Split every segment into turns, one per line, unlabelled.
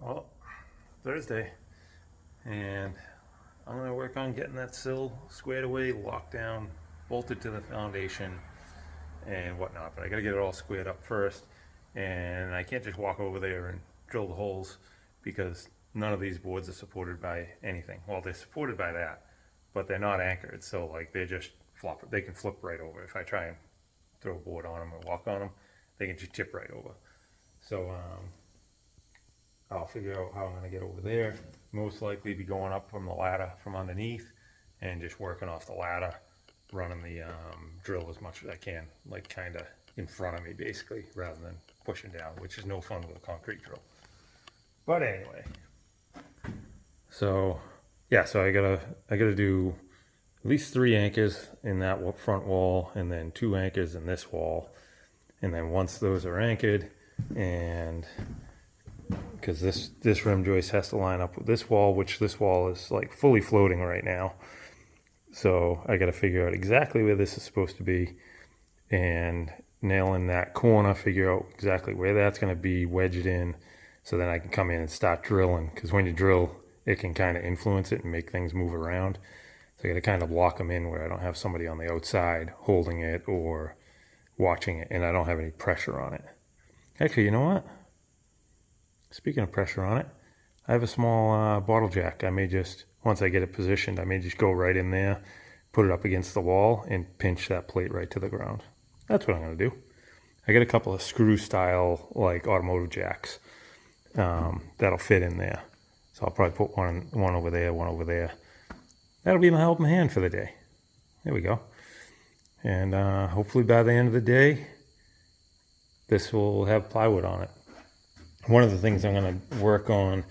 Well, Thursday, and I'm gonna work on getting that sill squared away, locked down, bolted to the foundation, and whatnot. But I gotta get it all squared up first, and I can't just walk over there and drill the holes because none of these boards are supported by anything. Well, they're supported by that, but they're not anchored, so like they're just flop. They can flip right over if I try and throw a board on them or walk on them. They can just tip right over. So I'll figure out how I'm going to get over there. Most likely be going up from the ladder from underneath and just working off the ladder, running the drill as much as I can, like kind of in front of me basically, rather than pushing down, which is no fun with a concrete drill. But anyway, so yeah, so I gotta do at least 3 anchors in that front wall, and then 2 anchors in this wall, and then once those are anchored, and because this rim joist has to line up with this wall, which this wall is like fully floating right now. So I got to figure out exactly where this is supposed to be and nail in that corner, figure out exactly where that's going to be, wedge it in, so then I can come in and start drilling. Because when you drill, it can kind of influence it and make things move around. So I got to kind of lock them in where I don't have somebody on the outside holding it or watching it, and I don't have any pressure on it. Actually, you know what? Speaking of pressure on it, I have a small bottle jack. I may just, once I get it positioned, I may just go right in there, put it up against the wall, and pinch that plate right to the ground. That's what I'm going to do. I got a couple of screw style, like automotive jacks, that'll fit in there. So I'll probably put one over there, one over there. That'll be my helping hand for the day. There we go. And hopefully by the end of the day, this will have plywood on it. One of the things I'm going to work on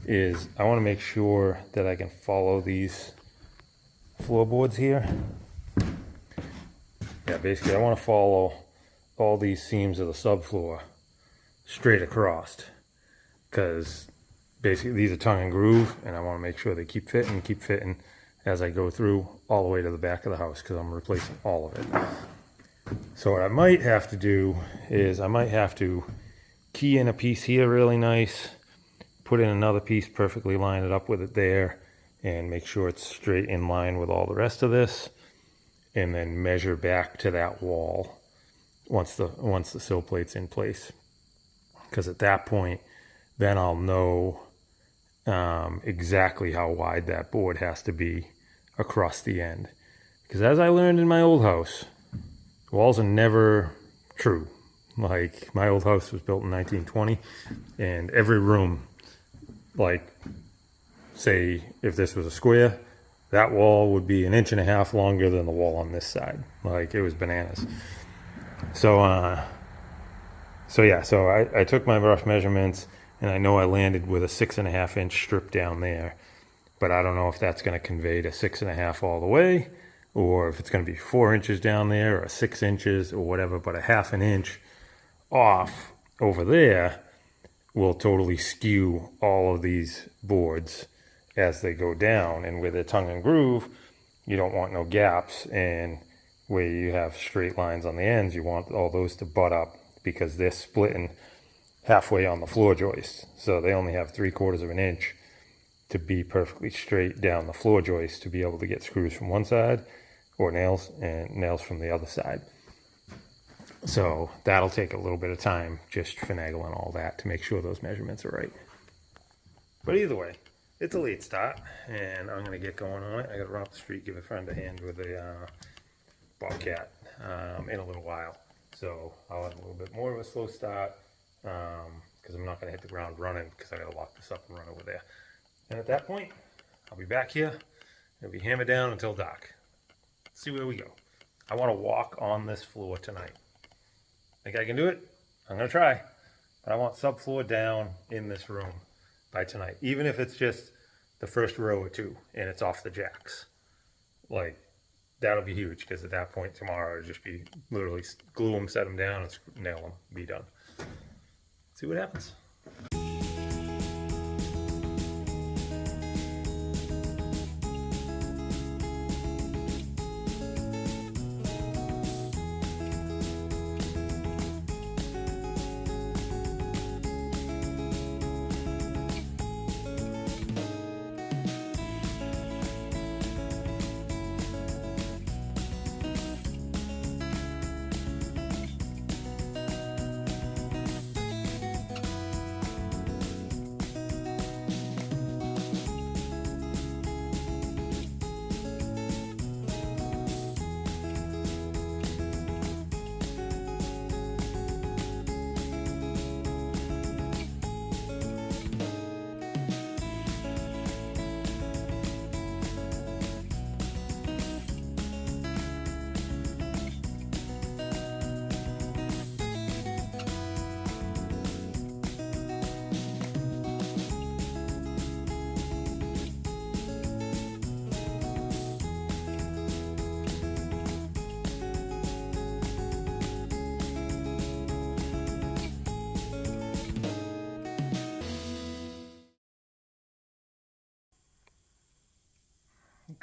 is I want to make sure that I can follow these floorboards here. Yeah, basically I want to follow all these seams of the subfloor straight across, because basically these are tongue and groove, and I want to make sure they keep fitting as I go through all the way to the back of the house, because I'm replacing all of it. So what I might have to do is I might have to key in a piece here really nice, put in another piece, perfectly line it up with it there, and make sure it's straight in line with all the rest of this, and then measure back to that wall once the sill plate's in place. Because at that point, then I'll know exactly how wide that board has to be across the end. Because as I learned in my old house, walls are never true. Like, my old house was built in 1920, and every room, like, say if this was a square, that wall would be 1.5 inches longer than the wall on this side. Like, it was bananas. So yeah, so I took my rough measurements, and I know I landed with a 6.5 inch strip down there, but I don't know if that's going to convey to 6.5 all the way, or if it's going to be 4 inches down there, or 6 inches, or whatever. But a 1/2 inch off over there will totally skew all of these boards as they go down. And with a tongue and groove, you don't want no gaps, and where you have straight lines on the ends, you want all those to butt up, because they're splitting halfway on the floor joist, so they only have 3/4 of an inch to be perfectly straight down the floor joist to be able to get screws from one side, or nails from the other side. So that'll take a little bit of time, just finagling all that to make sure those measurements are right. But either way, it's a late start, and I'm going to get going on it. I got to run up the street, give a friend a hand with a bobcat in a little while. So I'll have a little bit more of a slow start, because I'm not going to hit the ground running, because I got to lock this up and run over there. And at that point, I'll be back here. It'll be hammered down until dark. Let's see where we go. I want to walk on this floor tonight. Think I can do it? I'm going to try. But I want subfloor down in this room by tonight. Even if it's just the first row or two and it's off the jacks. Like, that'll be huge, because at that point tomorrow it'll just be literally glue them, set them down, and nail them, be done. See what happens.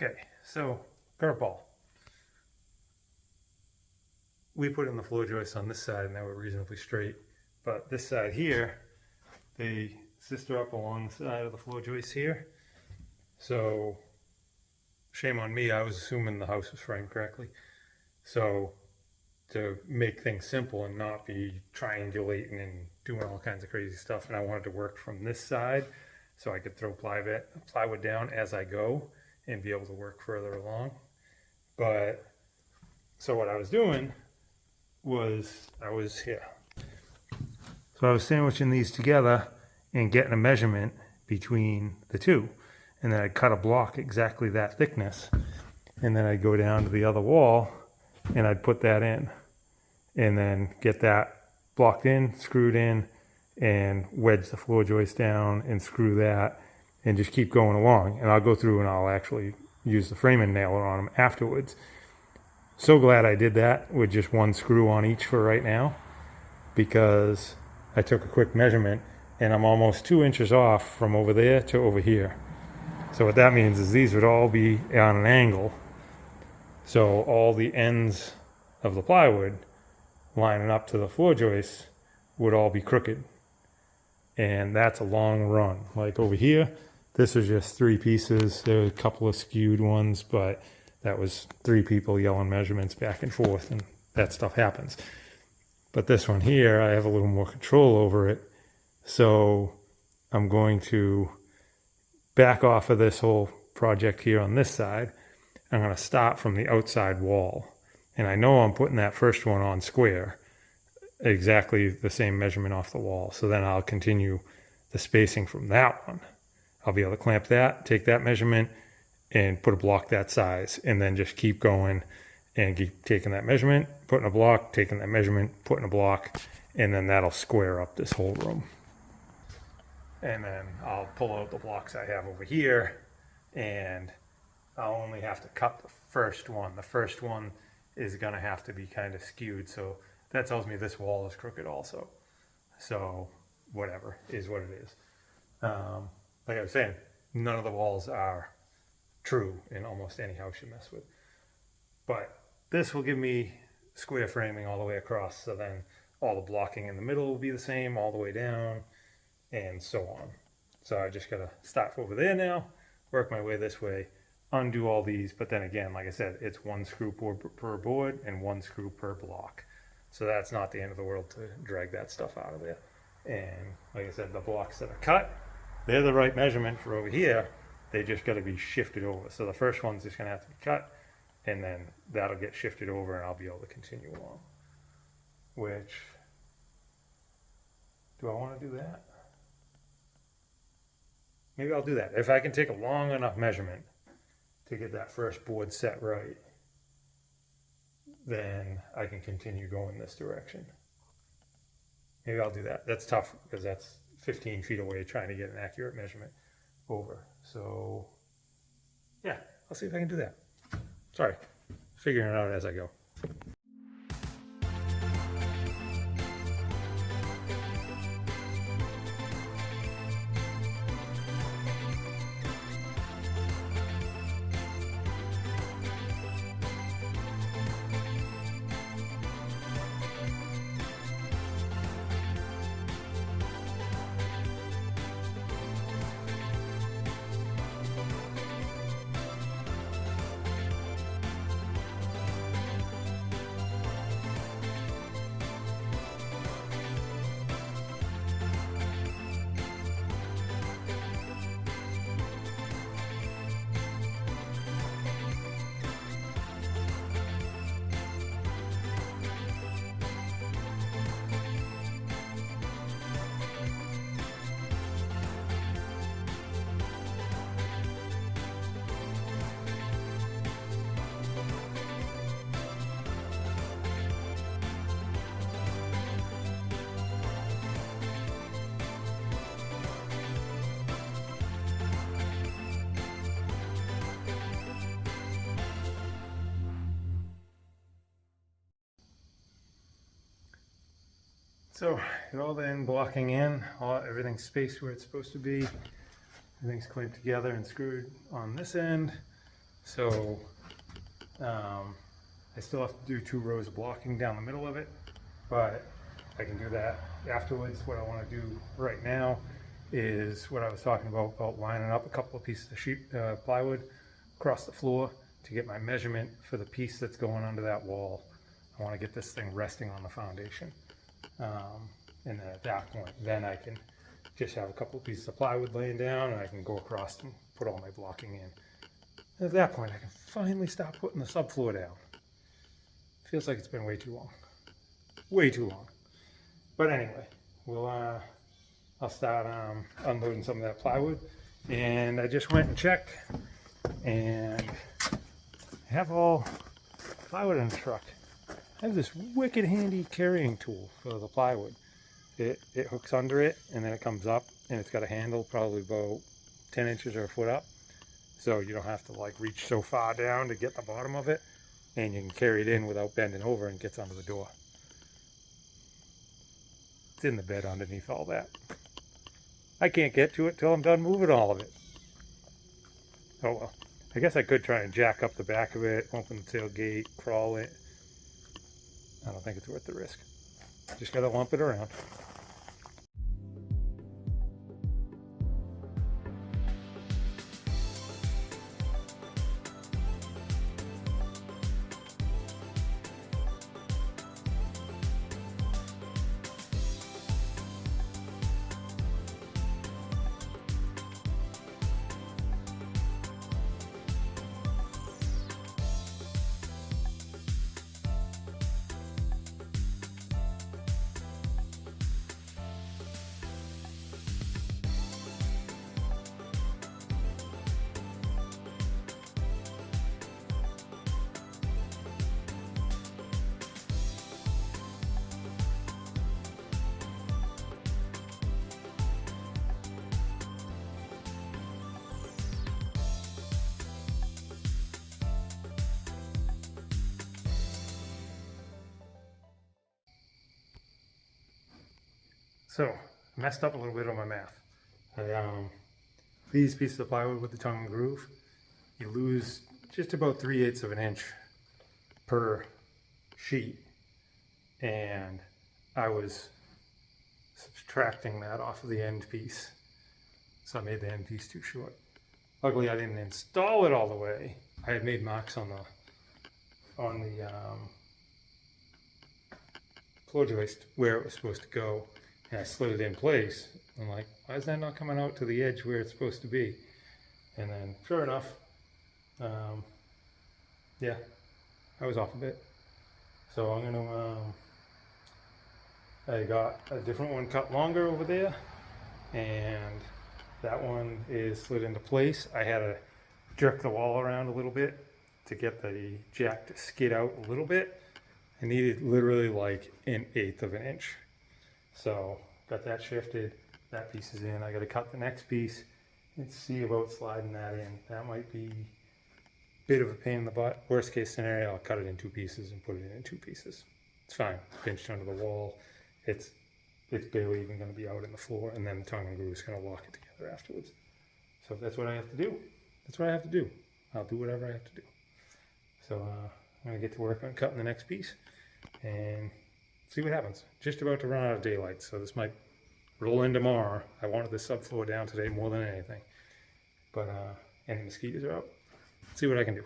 Okay, so curveball. We put in the floor joists on this side and they were reasonably straight, but this side here, they sister up along the side of the floor joists here. So shame on me, I was assuming the house was framed correctly. So to make things simple and not be triangulating and doing all kinds of crazy stuff, and I wanted to work from this side so I could throw plywood down as I go and be able to work further along. But so what I was doing was I was sandwiching these together and getting a measurement between the two, and then I'd cut a block exactly that thickness, and then I'd go down to the other wall and I'd put that in and then get that blocked in, screwed in, and wedge the floor joist down and screw that and just keep going along. And I'll go through and I'll actually use the framing nailer on them afterwards. So glad I did that with just one screw on each for right now, because I took a quick measurement and I'm almost 2 inches off from over there to over here. So what that means is these would all be on an angle. So all the ends of the plywood lining up to the floor joists would all be crooked. And that's a long run. Like over here, this was just 3 pieces. There were a couple of skewed ones, but that was 3 people yelling measurements back and forth, and that stuff happens. But this one here, I have a little more control over it. So I'm going to back off of this whole project here on this side. I'm going to start from the outside wall. And I know I'm putting that first one on square, exactly the same measurement off the wall. So then I'll continue the spacing from that one. I'll be able to clamp that, take that measurement, and put a block that size, and then just keep going and keep taking that measurement, putting a block, taking that measurement, putting a block, and then that'll square up this whole room. And then I'll pull out the blocks I have over here, and I'll only have to cut the first one. The first one is gonna have to be kind of skewed, so that tells me this wall is crooked also. So whatever, is what it is. Like I was saying, none of the walls are true in almost any house you mess with. But this will give me square framing all the way across, so then all the blocking in the middle will be the same all the way down, and so on. So I just gotta start over there now, work my way this way, undo all these, but then again, like I said, it's 1 screw per board and 1 screw per block. So that's not the end of the world to drag that stuff out of there. And like I said, the blocks that are cut, they're the right measurement for over here. They just gotta be shifted over. So the first one's just gonna have to be cut, and then that'll get shifted over and I'll be able to continue along. Which, do I wanna do that? Maybe I'll do that. If I can take a long enough measurement to get that first board set right, then I can continue going this direction. Maybe I'll do that. That's tough because that's 15 feet away trying to get an accurate measurement over. So yeah, I'll see if I can do that. Sorry, figuring it out as I go. So got all the end blocking in, everything's spaced where it's supposed to be. Everything's clamped together and screwed on this end. So I still have to do 2 rows of blocking down the middle of it, but I can do that afterwards. What I want to do right now is what I was talking about lining up a couple of pieces of sheet plywood across the floor to get my measurement for the piece that's going under that wall. I want to get this thing resting on the foundation. And then at that point, then I can just have a couple of pieces of plywood laying down and I can go across and put all my blocking in. And at that point, I can finally stop putting the subfloor down. Feels like it's been way too long. Way too long. But anyway, I'll start unloading some of that plywood. And I just went and checked, and I have all plywood in the truck. I have this wicked handy carrying tool for the plywood. It hooks under it, and then it comes up, and it's got a handle probably about 10 inches or a foot up. So you don't have to like reach so far down to get the bottom of it, and you can carry it in without bending over, and it gets under the door. It's in the bed underneath all that. I can't get to it till I'm done moving all of it. Oh well. I guess I could try and jack up the back of it, open the tailgate, crawl it. I don't think it's worth the risk. Just gotta lump it around. So, I messed up a little bit on my math. These pieces of plywood with the tongue and groove, you lose just about 3/8 of an inch per sheet. And I was subtracting that off of the end piece. So I made the end piece too short. Luckily I didn't install it all the way. I had made marks on the floor joist where it was supposed to go. And I slid it in place. I'm like, why is that not coming out to the edge where it's supposed to be? And then, sure enough, yeah, I was off a bit. So I'm gonna, I got a different one cut longer over there, and that one is slid into place. I had to jerk the wall around a little bit to get the jack to skid out a little bit. I needed literally like 1/8 of an inch. So got that shifted, that piece is in. I got to cut the next piece and see about sliding that in. That might be a bit of a pain in the butt. Worst case scenario, I'll cut it in 2 pieces and put it in 2 pieces. It's fine, pinched under the wall. It's barely even going to be out in the floor, and then the tongue and groove is going to lock it together afterwards. So if that's what I have to do, that's what I have to do. I'll do whatever I have to do. So I'm going to get to work on cutting the next piece and see what happens. Just about to run out of daylight, so this might roll in tomorrow. I wanted the subfloor down today more than anything. But, and the mosquitoes are out. Let's see what I can do.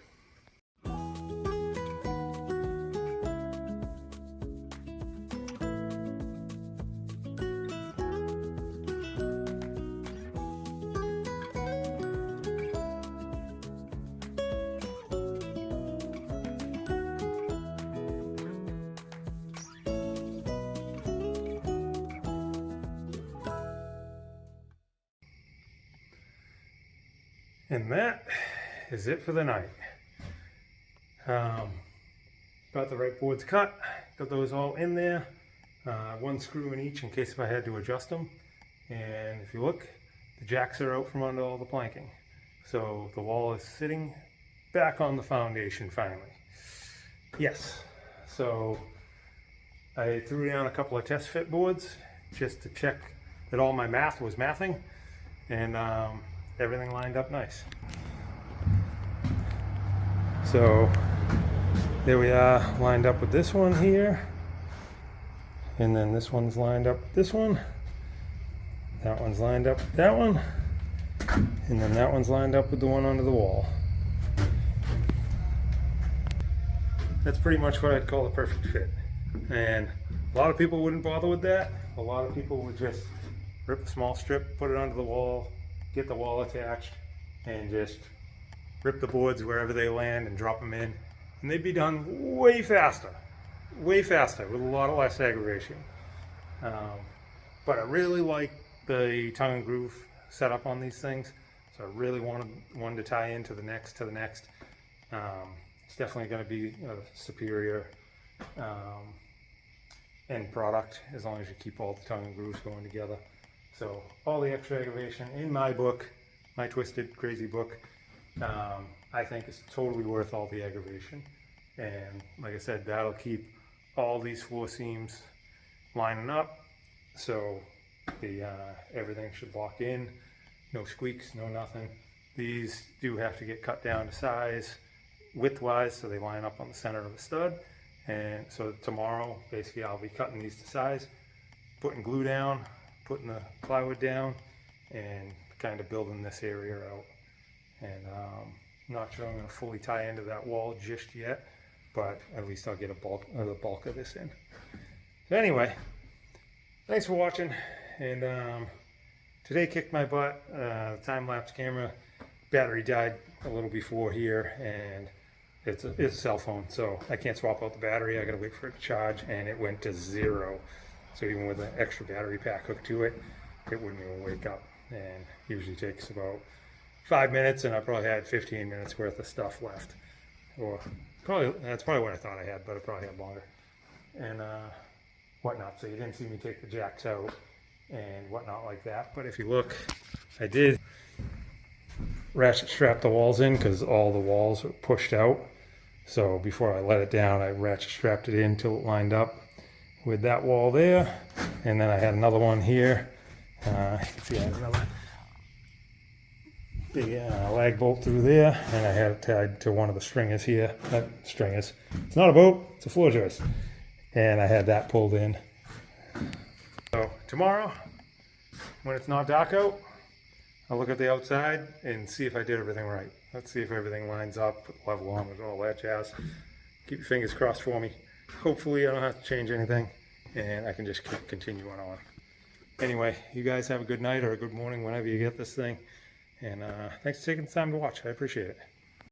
And that is it for the night. Got the right boards cut, got those all in there. 1 screw in each in case if I had to adjust them. And if you look, the jacks are out from under all the planking. So the wall is sitting back on the foundation finally. Yes, so I threw down a couple of test fit boards just to check that all my math was mathing. And everything lined up nice. So there we are, lined up with this one here, and then this one's lined up with this one, that one's lined up with that one, and then that one's lined up with the one under the wall. That's pretty much what I'd call a perfect fit. And a lot of people wouldn't bother with that. A lot of people would just rip a small strip, put it under the wall, get the wall attached, and just rip the boards wherever they land and drop them in. And they'd be done way faster with a lot less aggravation. But I really like the tongue and groove setup on these things. So I really wanted one to tie into the next. It's definitely going to be a superior end product as long as you keep all the tongue and grooves going together. So all the extra aggravation in my book, my twisted crazy book, I think is totally worth all the aggravation. And like I said, that'll keep all these floor seams lining up, so the everything should lock in, no squeaks, no nothing. These do have to get cut down to size widthwise so they line up on the center of the stud. And so tomorrow basically I'll be cutting these to size, putting glue down, putting the plywood down, and kind of building this area out. And I'm not sure I'm going to fully tie into that wall just yet, but at least I'll get the bulk of this in. So anyway, thanks for watching. And today kicked my butt. The time-lapse camera battery died a little before here, and it's a cell phone, so I can't swap out the battery. I gotta wait for it to charge, and it went to 0. So even with an extra battery pack hooked to it, it wouldn't even wake up. And usually takes about 5 minutes, and I probably had 15 minutes worth of stuff left. Or that's probably what I thought I had, but I probably had longer. And whatnot. So you didn't see me take the jacks out and whatnot like that. But if you look, I did ratchet strap the walls in because all the walls were pushed out. So before I let it down, I ratchet strapped it in till it lined up with that wall there. And then I had another one here. You can see I had another big lag bolt through there, and I had it tied to one of the stringers here. It's not a boat, it's a floor joist. And I had that pulled in. So tomorrow, when it's not dark out, I'll look at the outside and see if I did everything right. Let's see if everything lines up, level on with all that jazz. Keep your fingers crossed for me. Hopefully I don't have to change anything, and I can just keep continuing on. Anyway, you guys have a good night or a good morning whenever you get this thing. And thanks for taking the time to watch. I appreciate it.